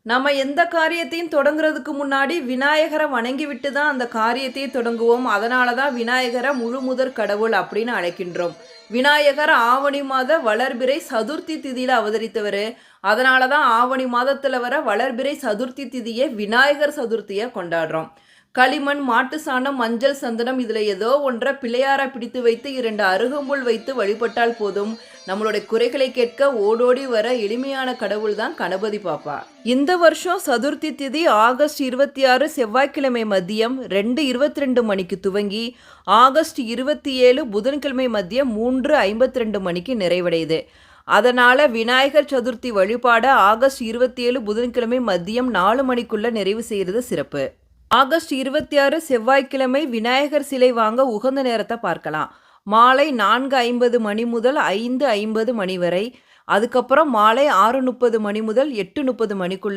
நம்ம எந்த காரியத்தையும் தொடங்குறதுக்கு முன்னாடி விநாயகரை வணங்கிவிட்டு தான் அந்த காரியத்தையே தொடங்குவோம். அதனால தான் விநாயகரை முழுமுதற் கடவுள் அப்படின்னு அழைக்கின்றோம். விநாயகர் ஆவணி மாத வளர்பிறை சதுர்த்தி திதியில அவதரித்தவர். அதனால தான் ஆவணி மாதத்துல வர வளர்பிறை சதுர்த்தி திதியை விநாயகர் சதுர்த்தியா கொண்டாடுறோம். களிமண், மாட்டு சாணம், மஞ்சள், சந்தனம் இதுல ஏதோ ஒன்றை பிள்ளையாரா பிடித்து வைத்து 2 அருகம்புல் வைத்து வழிபட்டால் போதும். நம்மளுடைய குறைகளை கேட்க ஓடோடி வர எளிமையான கடவுள் தான் கணபதி பாப்பா. இந்த வருஷம் சதுர்த்தி திதி ஆகஸ்ட் 26 செவ்வாய்க்கிழமை மதியம் 2:22 மணிக்கு துவங்கி ஆகஸ்ட் 27 புதன்கிழமை மதியம் 3:52 மணிக்கு நிறைவடையுது. அதனால விநாயகர் சதுர்த்தி வழிபாட ஆகஸ்ட் 27 புதன்கிழமை மதியம் 4 மணிக்குள்ள நிறைவு செய்யறது சிறப்பு. ஆகஸ்ட் 26 செவ்வாய்க்கிழமை விநாயகர் சிலை வாங்க உகந்த நேரத்தை பார்க்கலாம். மாலை 4:50 மணி முதல் 5:50 மணி வரை. அதுக்கப்புறம் மாலை 6:30 மணி முதல் 8:30 மணிக்குள்ள